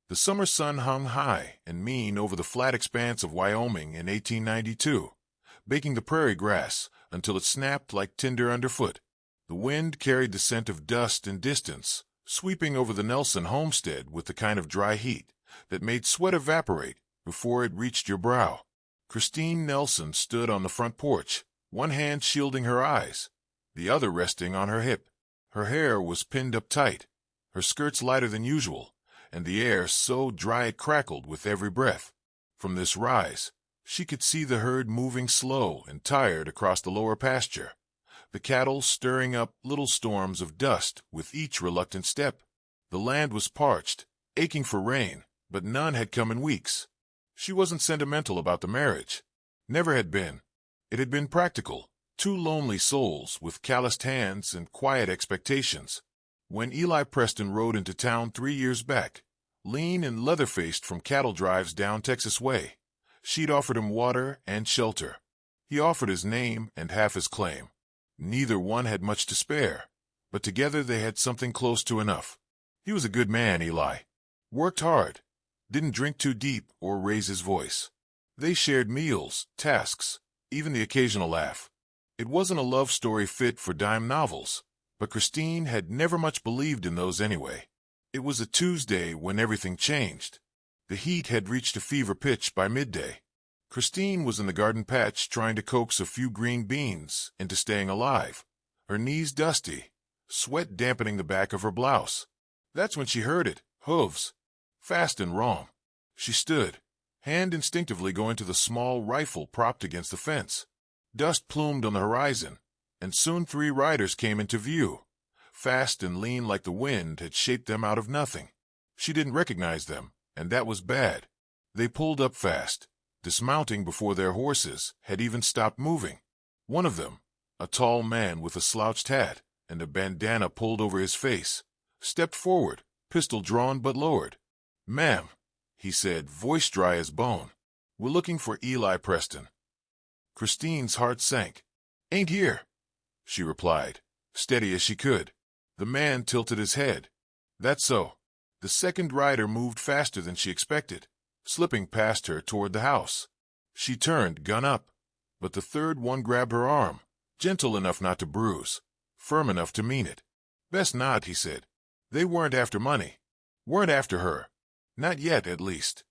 The summer sun hung high and mean over the flat expanse of Wyoming in 1892, baking the prairie grass until it snapped like tinder underfoot. The wind carried the scent of dust and distance, sweeping over the Nelson homestead with the kind of dry heat that made sweat evaporate before it reached your brow. Christine Nelson stood on the front porch, one hand shielding her eyes, the other resting on her hip. Her hair was pinned up tight, her skirts lighter than usual, and the air so dry it crackled with every breath. From this rise, she could see the herd moving slow and tired across the lower pasture, the cattle stirring up little storms of dust with each reluctant step. The land was parched, aching for rain, but none had come in weeks. She wasn't sentimental about the marriage. Never had been. It had been practical, two lonely souls with calloused hands and quiet expectations. When Eli Preston rode into town 3 years back, lean and leather-faced from cattle drives down Texas way, she'd offered him water and shelter. He offered his name and half his claim. Neither one had much to spare, but together they had something close to enough. He was a good man, Eli. Worked hard, didn't drink too deep or raise his voice. They shared meals, tasks, even the occasional laugh. It wasn't a love story fit for dime novels, but Christine had never much believed in those anyway. It was a Tuesday when everything changed. The heat had reached a fever pitch by midday. Christine was in the garden patch trying to coax a few green beans into staying alive, her knees dusty, sweat dampening the back of her blouse. That's when she heard it, hooves. Fast and wrong. She stood, hand instinctively going to the small rifle propped against the fence. Dust plumed on the horizon, and soon 3 riders came into view, fast and lean like the wind had shaped them out of nothing. She didn't recognize them, and that was bad. They pulled up fast, dismounting before their horses had even stopped moving. One of them, a tall man with a slouched hat and a bandana pulled over his face, stepped forward, pistol drawn but lowered. "Ma'am," he said, voice dry as bone, "we're looking for Eli Preston." Christine's heart sank. "Ain't here," she replied, steady as she could. The man tilted his head. "That's so." The second rider moved faster than she expected, slipping past her toward the house. She turned, gun up, but the third one grabbed her arm, gentle enough not to bruise, firm enough to mean it. "Best not," he said. "They weren't after money. Weren't after her. Not yet, at least."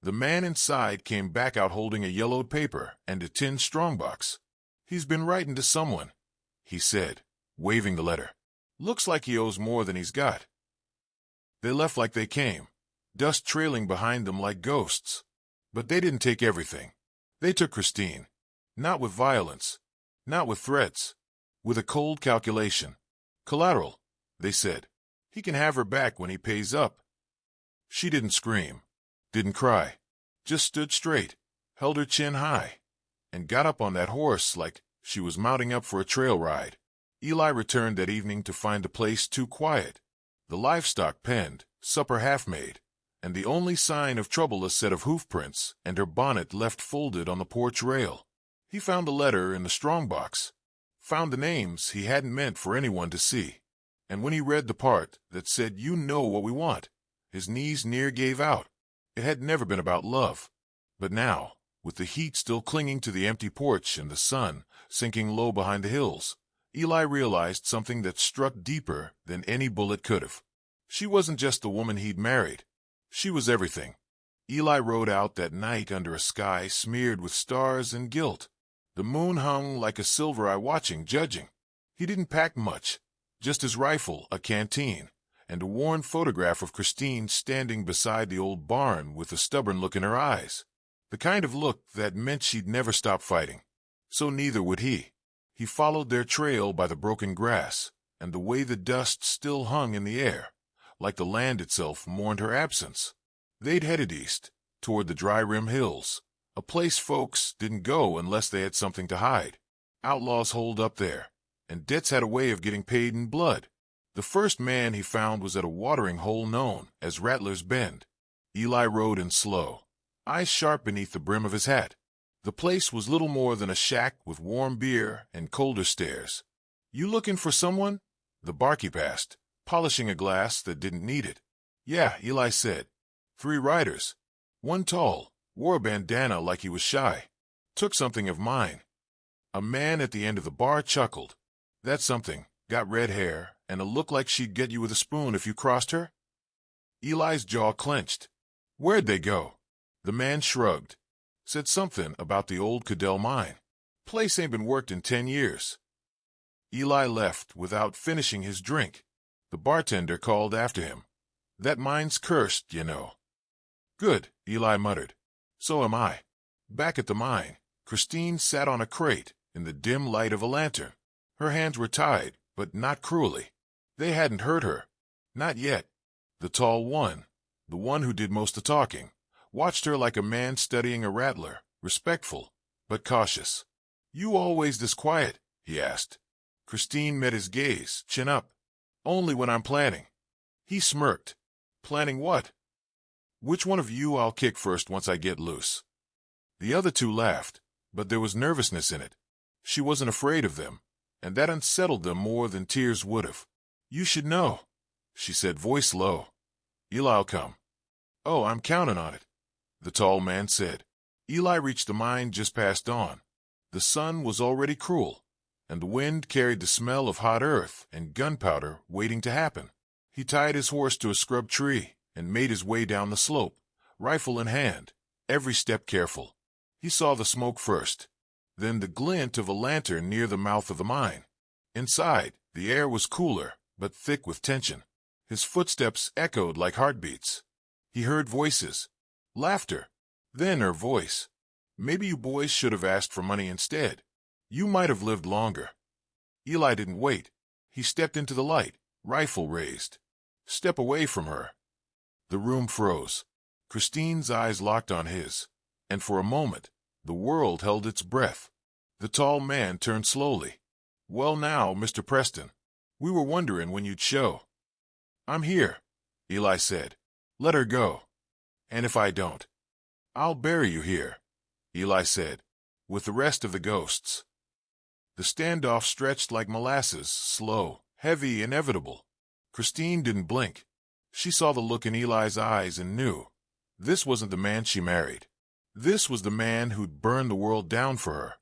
The man inside came back out holding a yellowed paper and a tin strongbox. "He's been writing to someone," he said, waving the letter. "Looks like he owes more than he's got." They left like they came, dust trailing behind them like ghosts. But they didn't take everything. They took Christine. Not with violence, not with threats, with a cold calculation. "Collateral," they said. "He can have her back when he pays up." She didn't scream, didn't cry, just stood straight, held her chin high, and got up on that horse like she was mounting up for a trail ride. Eli returned that evening to find the place too quiet, the livestock penned, supper half-made, and the only sign of trouble a set of hoofprints and her bonnet left folded on the porch rail. He found the letter in the strongbox, found the names he hadn't meant for anyone to see, and when he read the part that said, "You know what we want," his knees near gave out. It had never been about love. But now, with the heat still clinging to the empty porch and the sun sinking low behind the hills, Eli realized something that struck deeper than any bullet could have. She wasn't just the woman he'd married. She was everything. Eli rode out that night under a sky smeared with stars and gilt. The moon hung like a silver eye watching, judging. He didn't pack much, just his rifle, a canteen, and a worn photograph of Christine standing beside the old barn with a stubborn look in her eyes. The kind of look that meant she'd never stop fighting. So neither would he. He followed their trail by the broken grass, and the way the dust still hung in the air, like the land itself mourned her absence. They'd headed east, toward the Dry Rim Hills, a place folks didn't go unless they had something to hide. Outlaws holed up there, and debts had a way of getting paid in blood. The first man he found was at a watering hole known as Rattler's Bend. Eli rode in slow, eyes sharp beneath the brim of his hat. The place was little more than a shack with warm beer and colder stairs. "You looking for someone?" the barkeep asked, polishing a glass that didn't need it. "Yeah," Eli said. 3 riders. One tall, wore a bandana like he was shy. Took something of mine. A man at the end of the bar chuckled. That something got red hair and a look like she'd get you with a spoon if you crossed her? Eli's jaw clenched. Where'd they go? The man shrugged. Said something about the old Cadell mine. Place ain't been worked in 10 years. Eli left without finishing his drink. The bartender called after him. That mine's cursed, you know. Good, Eli muttered. So am I. Back at the mine, Christine sat on a crate in the dim light of a lantern. Her hands were tied, but not cruelly. They hadn't hurt her. Not yet. The tall one, the one who did most of the talking, watched her like a man studying a rattler, respectful, but cautious. You always this quiet? He asked. Christine met his gaze, chin up. Only when I'm planning. He smirked. Planning what? Which one of you I'll kick first once I get loose. The other two laughed, but there was nervousness in it. She wasn't afraid of them, and that unsettled them more than tears would have. You should know, she said, voice low. Eli'll come. Oh, I'm counting on it, the tall man said. Eli reached the mine just past dawn. The sun was already cruel, and the wind carried the smell of hot earth and gunpowder waiting to happen. He tied his horse to a scrub tree and made his way down the slope, rifle in hand, every step careful. He saw the smoke first, then the glint of a lantern near the mouth of the mine. Inside, the air was cooler, but thick with tension. His footsteps echoed like heartbeats. He heard voices, laughter, then her voice. Maybe you boys should have asked for money instead. You might have lived longer. Eli didn't wait. He stepped into the light, rifle raised. Step away from her. The room froze. Christine's eyes locked on his, and for a moment, the world held its breath. The tall man turned slowly. Well now, Mr. Preston, we were wondering when you'd show. I'm here, Eli said. Let her go. And if I don't, I'll bury you here, Eli said, with the rest of the ghosts. The standoff stretched like molasses, slow, heavy, inevitable. Christine didn't blink. She saw the look in Eli's eyes and knew. This wasn't the man she married. This was the man who'd burned the world down for her.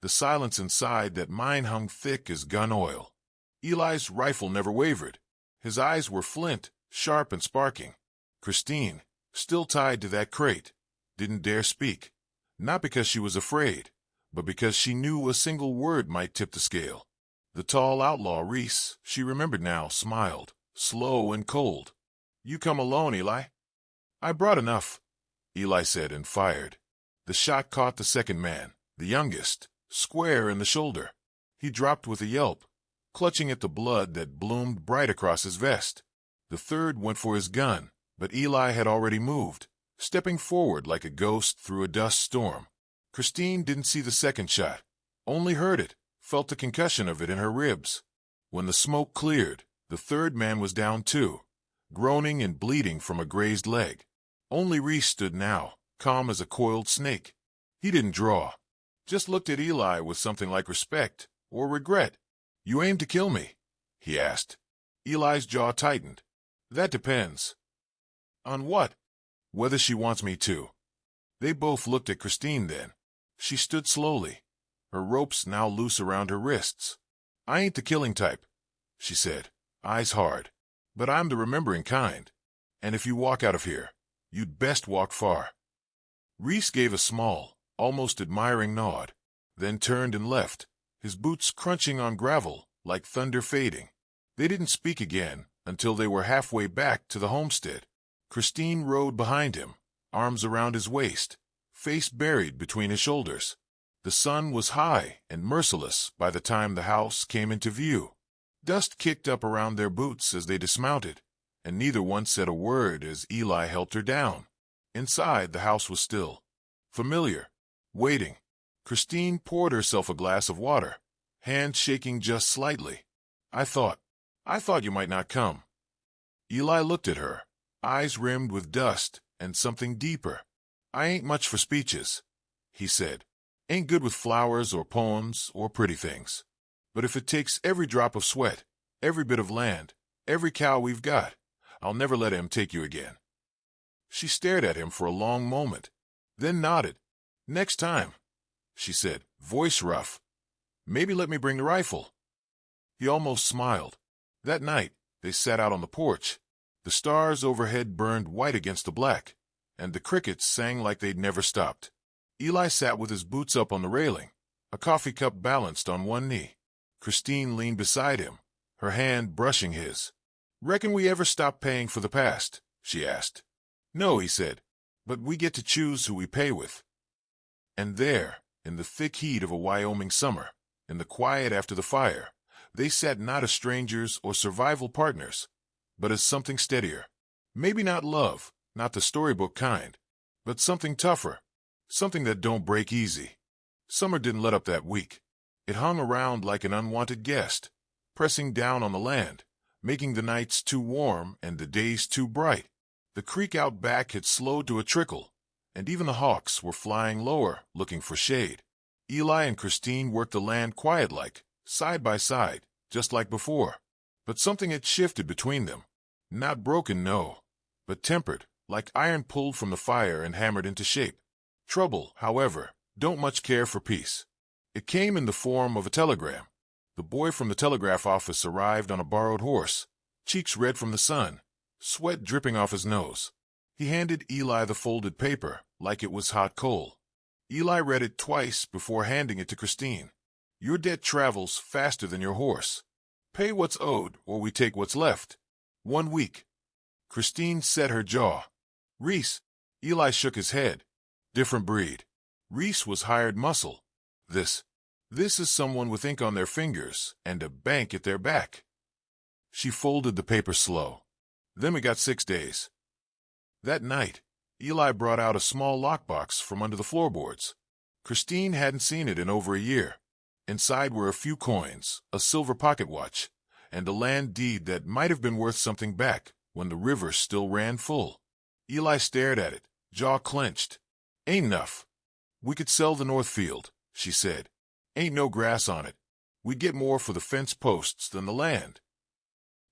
The silence inside that mine hung thick as gun oil. Eli's rifle never wavered. His eyes were flint, sharp and sparking. Christine, still tied to that crate, didn't dare speak. Not because she was afraid, but because she knew a single word might tip the scale. The tall outlaw, Reese, she remembered now, smiled, slow and cold. You come alone, Eli? I brought enough, Eli said and fired. The shot caught the second man, the youngest, square in the shoulder. He dropped with a yelp, clutching at the blood that bloomed bright across his vest. The third went for his gun, but Eli had already moved, stepping forward like a ghost through a dust storm. Christine didn't see the second shot, only heard it, felt the concussion of it in her ribs. When the smoke cleared, the third man was down too, groaning and bleeding from a grazed leg. Only Reese stood now, calm as a coiled snake. He didn't draw, just looked at Eli with something like respect or regret. You aim to kill me? He asked. Eli's jaw tightened. That depends. On what? Whether she wants me to. They both looked at Christine then. She stood slowly, her ropes now loose around her wrists. I ain't the killing type, she said, eyes hard. But I'm the remembering kind. And if you walk out of here, you'd best walk far. Reese gave a small, almost admiring nod, then turned and left, his boots crunching on gravel like thunder fading. They didn't speak again until they were halfway back to the homestead. Christine rode behind him, arms around his waist, face buried between his shoulders. The sun was high and merciless by the time the house came into view. Dust kicked up around their boots as they dismounted, and neither one said a word as Eli helped her down. Inside, the house was still, familiar, waiting. Christine poured herself a glass of water, hand shaking just slightly. I thought you might not come. Eli looked at her, eyes rimmed with dust and something deeper. I ain't much for speeches, he said. Ain't good with flowers or poems or pretty things. But if it takes every drop of sweat, every bit of land, every cow we've got, I'll never let him take you again. She stared at him for a long moment, then nodded. "Next time," she said, voice rough. "Maybe let me bring the rifle." He almost smiled. That night, they sat out on the porch. The stars overhead burned white against the black, and the crickets sang like they'd never stopped. Eli sat with his boots up on the railing, a coffee cup balanced on one knee. Christine leaned beside him, her hand brushing his. "Reckon we ever stop paying for the past?" she asked. "No," he said, "but we get to choose who we pay with." And there, in the thick heat of a Wyoming summer, in the quiet after the fire, they sat not as strangers or survival partners, but as something steadier. Maybe not love, not the storybook kind, but something tougher, something that don't break easy. Summer didn't let up that week. It hung around like an unwanted guest, pressing down on the land, making the nights too warm and the days too bright. The creek out back had slowed to a trickle, and even the hawks were flying lower, looking for shade. Eli and Christine worked the land quiet-like, side by side, just like before. But something had shifted between them. Not broken, no, but tempered, like iron pulled from the fire and hammered into shape. Trouble, however, don't much care for peace. It came in the form of a telegram. The boy from the telegraph office arrived on a borrowed horse, cheeks red from the sun, sweat dripping off his nose. He handed Eli the folded paper, like it was hot coal. Eli read it twice before handing it to Christine. "Your debt travels faster than your horse. Pay what's owed, or we take what's left. 1 week." Christine set her jaw. "Reese." Eli shook his head. "Different breed." Reese was hired muscle. This is someone with ink on their fingers and a bank at their back." She folded the paper slow. "Then we got 6 days." That night, Eli brought out a small lockbox from under the floorboards. Christine hadn't seen it in over a year. Inside were a few coins, a silver pocket watch, and a land deed that might have been worth something back when the river still ran full. Eli stared at it, jaw clenched. "Ain't enough. We could sell the north field," she said. "Ain't no grass on it. We'd get more for the fence posts than the land."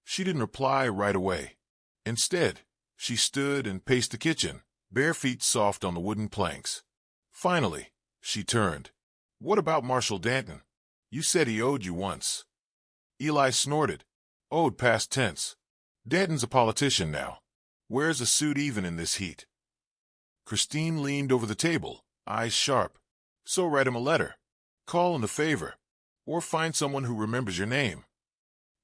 She didn't reply right away. Instead, she stood and paced the kitchen, bare feet soft on the wooden planks. Finally, she turned. "What about Marshall Danton? You said he owed you once." Eli snorted. "Owed past tense. Danton's a politician now. Wears a suit even in this heat." Christine leaned over the table, eyes sharp. "So write him a letter. Call in a favor. Or find someone who remembers your name."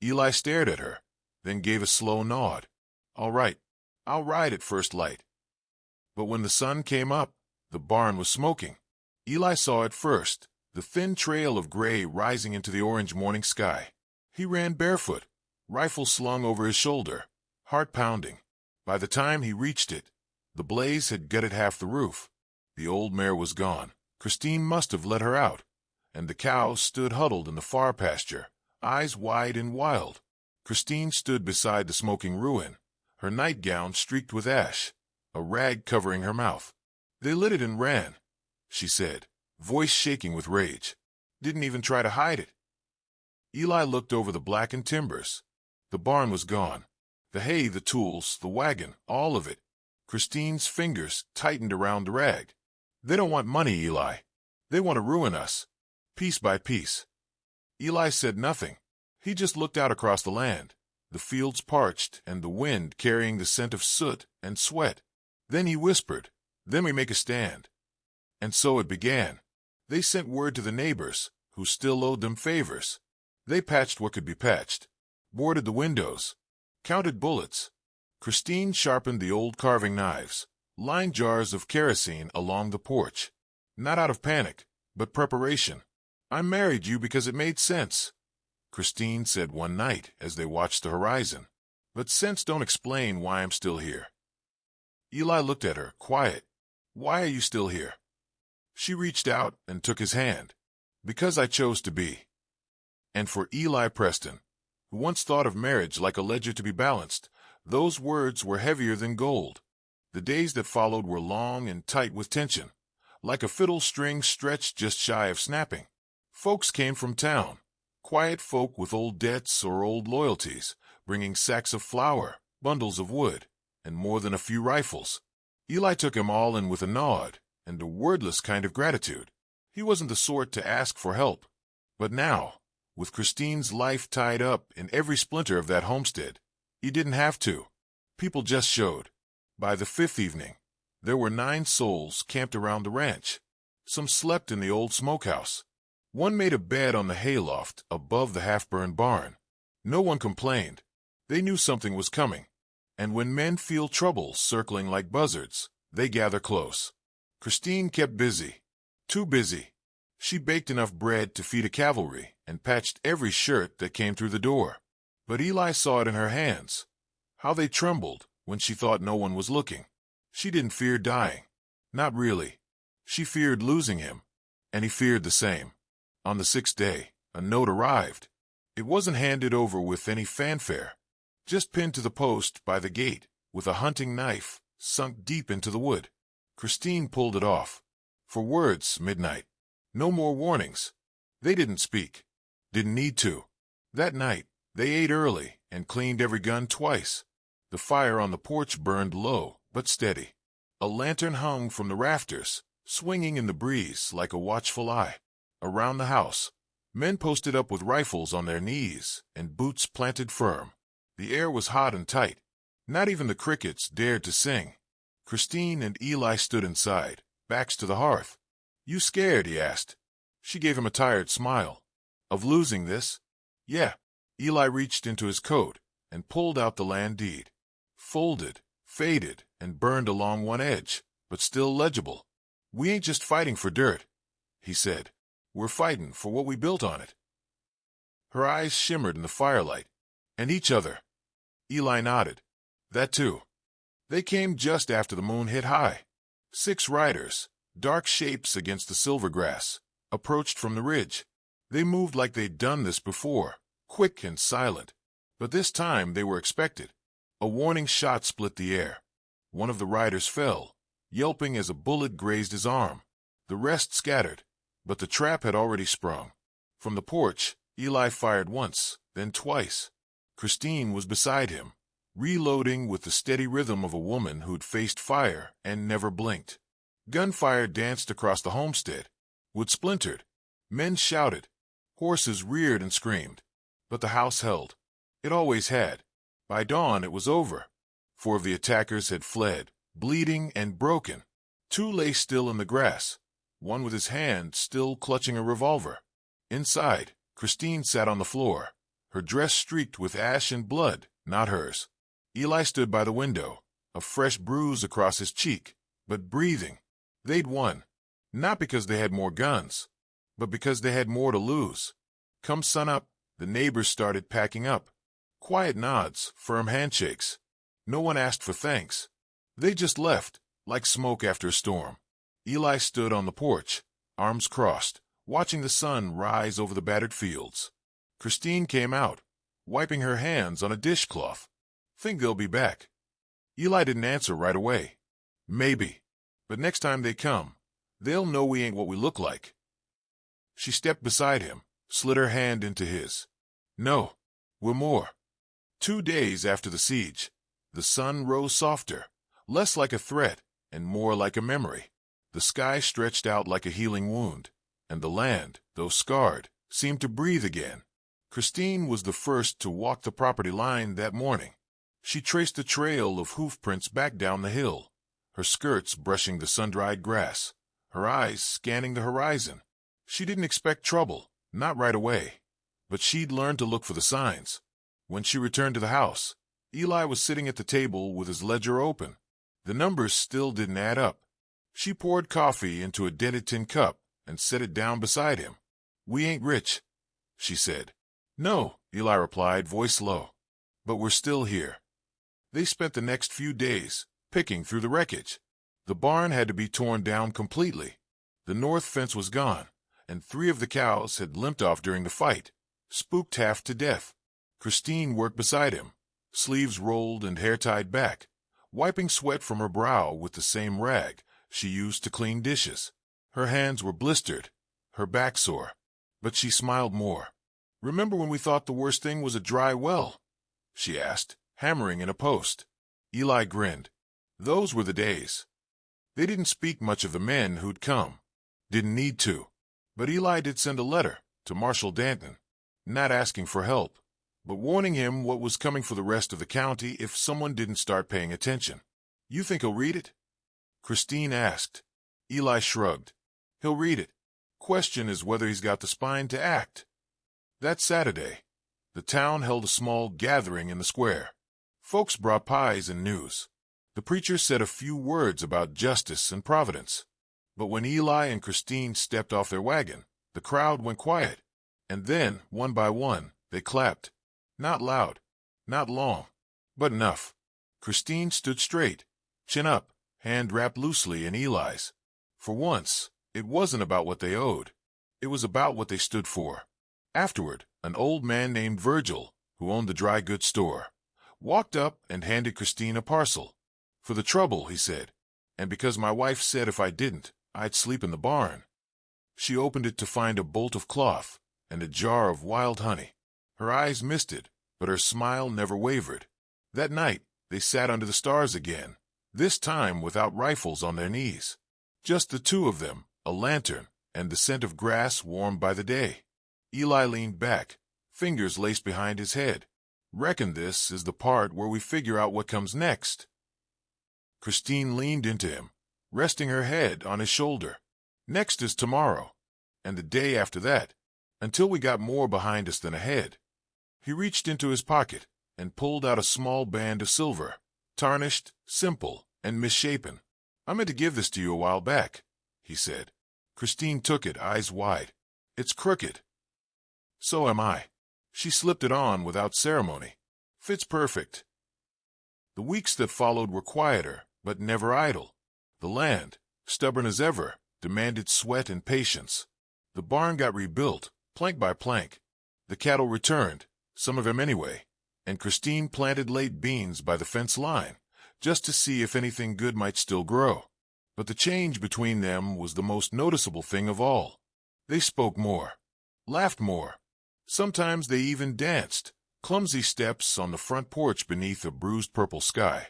Eli stared at her, then gave a slow nod. "All right. I'll ride at first light." But when the sun came up, the barn was smoking. Eli saw it first, the thin trail of gray rising into the orange morning sky. He ran barefoot, rifle slung over his shoulder, heart pounding. By the time he reached it, the blaze had gutted half the roof. The old mare was gone. Christine must have let her out, and the cows stood huddled in the far pasture, eyes wide and wild. Christine stood beside the smoking ruin, her nightgown streaked with ash, a rag covering her mouth. "They lit it and ran," she said, voice shaking with rage. "Didn't even try to hide it." Eli looked over the blackened timbers. The barn was gone. The hay, the tools, the wagon, all of it. Christine's fingers tightened around the rag. "They don't want money, Eli. They want to ruin us, piece by piece." Eli said nothing. He just looked out across the land, the fields parched and the wind carrying the scent of soot and sweat. Then he whispered, "Then we make a stand." And so it began. They sent word to the neighbors, who still owed them favors. They patched what could be patched, boarded the windows, counted bullets. Christine sharpened the old carving knives, lined jars of kerosene along the porch. Not out of panic, but preparation. "I married you because it made sense," Christine said one night as they watched the horizon. "But sense don't explain why I'm still here." Eli looked at her, quiet. "Why are you still here?" She reached out and took his hand. "Because I chose to be." And for Eli Preston, who once thought of marriage like a ledger to be balanced, those words were heavier than gold. The days that followed were long and tight with tension, like a fiddle string stretched just shy of snapping. Folks came from town, quiet folk with old debts or old loyalties, bringing sacks of flour, bundles of wood, and more than a few rifles. Eli took him all in with a nod and a wordless kind of gratitude. He wasn't the sort to ask for help. But now, with Christine's life tied up in every splinter of that homestead, he didn't have to. People just showed. By the fifth evening, there were 9 souls camped around the ranch. Some slept in the old smokehouse. One made a bed on the hayloft above the half-burned barn. No one complained. They knew something was coming. And when men feel trouble circling like buzzards, they gather close. Christine kept busy. Too busy. She baked enough bread to feed a cavalry and patched every shirt that came through the door. But Eli saw it in her hands. How they trembled when she thought no one was looking. She didn't fear dying. Not really. She feared losing him. And he feared the same. On the 6th day, a note arrived. It wasn't handed over with any fanfare. Just pinned to the post by the gate, with a hunting knife sunk deep into the wood. Christine pulled it off. For words, midnight. No more warnings. They didn't speak. Didn't need to. That night, they ate early and cleaned every gun twice. The fire on the porch burned low but steady. A lantern hung from the rafters, swinging in the breeze like a watchful eye. Around the house, men posted up with rifles on their knees and boots planted firm. The air was hot and tight. Not even the crickets dared to sing. Christine and Eli stood inside, backs to the hearth. "You scared?" he asked. She gave him a tired smile. "Of losing this?" "Yeah." Eli reached into his coat and pulled out the land deed. Folded, faded, and burned along one edge, but still legible. "We ain't just fighting for dirt," he said. "We're fighting for what we built on it." Her eyes shimmered in the firelight. "And each other." Eli nodded. "That too." They came just after the moon hit high. 6 riders, dark shapes against the silver grass, approached from the ridge. They moved like they'd done this before, quick and silent. But this time they were expected. A warning shot split the air. One of the riders fell, yelping as a bullet grazed his arm. The rest scattered, but the trap had already sprung. From the porch, Eli fired once, then twice. Christine was beside him, reloading with the steady rhythm of a woman who'd faced fire and never blinked. Gunfire danced across the homestead. Wood splintered. Men shouted. Horses reared and screamed. But the house held. It always had. By dawn it was over. 4 of the attackers had fled, bleeding and broken. 2 lay still in the grass, one with his hand still clutching a revolver. Inside, Christine sat on the floor, her dress streaked with ash and blood, not hers. Eli stood by the window, a fresh bruise across his cheek, but breathing. They'd won. Not because they had more guns, but because they had more to lose. Come sunup, the neighbors started packing up. Quiet nods, firm handshakes. No one asked for thanks. They just left, like smoke after a storm. Eli stood on the porch, arms crossed, watching the sun rise over the battered fields. Christine came out, wiping her hands on a dishcloth. "Think they'll be back?" Eli didn't answer right away. "Maybe. But next time they come, they'll know we ain't what we look like." She stepped beside him, slid her hand into his. "No, we're more." 2 days after the siege, the sun rose softer, less like a threat and more like a memory. The sky stretched out like a healing wound, and the land, though scarred, seemed to breathe again. Christine was the first to walk the property line that morning. She traced a trail of hoof prints back down the hill, her skirts brushing the sun-dried grass, her eyes scanning the horizon. She didn't expect trouble, not right away, but she'd learned to look for the signs. When she returned to the house, Eli was sitting at the table with his ledger open. The numbers still didn't add up. She poured coffee into a dented tin cup and set it down beside him. "We ain't rich," she said. "No," Eli replied, voice low. "But we're still here." They spent the next few days picking through the wreckage. The barn had to be torn down completely. The north fence was gone, and 3 of the cows had limped off during the fight, spooked half to death. Christine worked beside him, sleeves rolled and hair tied back, wiping sweat from her brow with the same rag she used to clean dishes. Her hands were blistered, her back sore, but she smiled more. "Remember when we thought the worst thing was a dry well?" she asked, hammering in a post. Eli grinned. "Those were the days. They didn't speak much of the men who'd come. Didn't need to. But Eli did send a letter to Marshal Danton, not asking for help, but warning him what was coming for the rest of the county if someone didn't start paying attention. You think he'll read it? Christine asked. Eli shrugged. He'll read it. Question is whether he's got the spine to act. That Saturday, the town held a small gathering in the square. Folks brought pies and news. The preacher said a few words about justice and providence. But when Eli and Christine stepped off their wagon, the crowd went quiet. And then, one by one, they clapped. Not loud, not long, but enough. Christine stood straight, chin up, hand wrapped loosely in Eli's. For once, it wasn't about what they owed. It was about what they stood for. Afterward, an old man named Virgil, who owned the dry goods store, walked up and handed Christine a parcel. For the trouble, he said, and because my wife said if I didn't, I'd sleep in the barn. She opened it to find a bolt of cloth and a jar of wild honey. Her eyes misted, but her smile never wavered. That night, they sat under the stars again, this time without rifles on their knees. Just the two of them, a lantern, and the scent of grass warmed by the day. Eli leaned back, fingers laced behind his head. Reckon this is the part where we figure out what comes next. Christine leaned into him, resting her head on his shoulder. Next is tomorrow, and the day after that, until we got more behind us than ahead. He reached into his pocket and pulled out a small band of silver, tarnished, simple, and misshapen. I meant to give this to you a while back, he said. Christine took it, eyes wide. It's crooked. So am I. She slipped it on without ceremony. Fits perfect. The weeks that followed were quieter, but never idle. The land, stubborn as ever, demanded sweat and patience. The barn got rebuilt, plank by plank. The cattle returned, some of them anyway, and Christine planted late beans by the fence line, just to see if anything good might still grow. But the change between them was the most noticeable thing of all. They spoke more, laughed more. Sometimes they even danced, clumsy steps on the front porch beneath a bruised purple sky,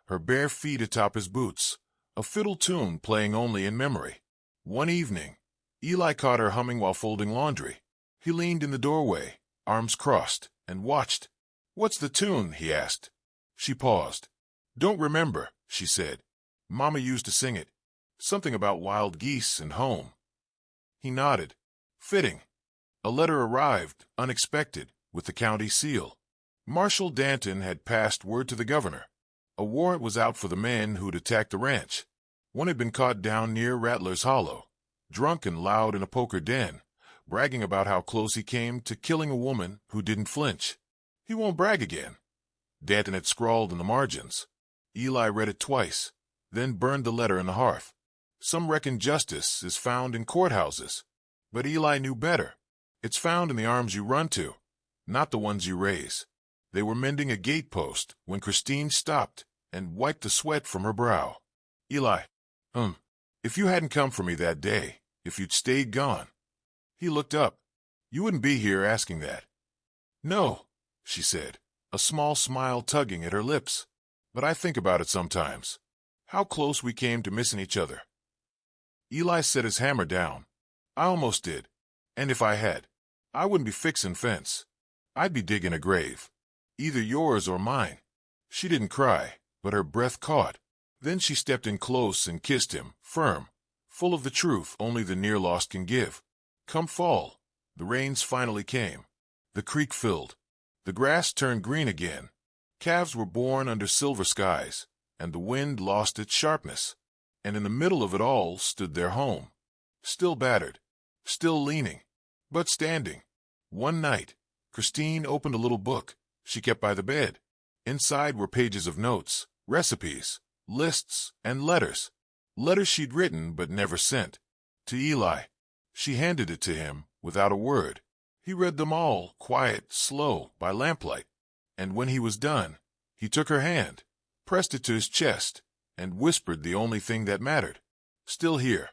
her bare feet atop his boots, a fiddle tune playing only in memory. One evening, Eli caught her humming while folding laundry. He leaned in the doorway, arms crossed, and watched. "What's the tune?" he asked. She paused. "Don't remember," she said. "Mama used to sing it. Something about wild geese and home." He nodded. Fitting. A letter arrived, unexpected, with the county seal. Marshal Danton had passed word to the governor. A warrant was out for the men who'd attacked the ranch. One had been caught down near Rattler's Hollow, drunk and loud in a poker den, bragging about how close he came to killing a woman who didn't flinch. He won't brag again. Danton had scrawled in the margins. Eli read it twice, then burned the letter in the hearth. Some reckon justice is found in courthouses, but Eli knew better. It's found in the arms you run to, not the ones you raise. They were mending a gatepost when Christine stopped and wiped the sweat from her brow. "Eli, if you hadn't come for me that day, if you'd stayed gone." He looked up. "You wouldn't be here asking that." "No," she said, a small smile tugging at her lips. "But I think about it sometimes. How close we came to missing each other." Eli set his hammer down. "I almost did. And if I had, I wouldn't be fixing fence. I'd be digging a grave. Either yours or mine." She didn't cry, but her breath caught. Then she stepped in close and kissed him, firm, full of the truth only the near-lost can give. Come fall, the rains finally came. The creek filled. The grass turned green again. Calves were born under silver skies, and the wind lost its sharpness. And in the middle of it all stood their home. Still battered, still leaning, but standing. One night, Christine opened a little book she kept by the bed. Inside were pages of notes, recipes, lists, and letters. Letters she'd written but never sent. To Eli. She handed it to him without a word. He read them all, quiet, slow, by lamplight. And when he was done, he took her hand, pressed it to his chest, and whispered the only thing that mattered. "Still here.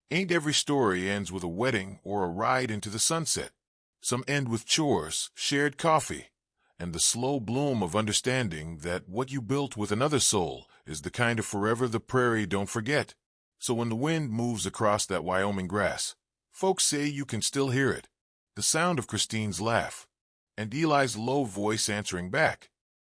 Ain't every story ends with a wedding or a ride into the sunset. Some end with chores, shared coffee, and the slow bloom of understanding that what you built with another soul is the kind of forever the prairie don't forget." So when the wind moves across that Wyoming grass, folks say you can still hear it. The sound of Christine's laugh, and Eli's low voice answering back.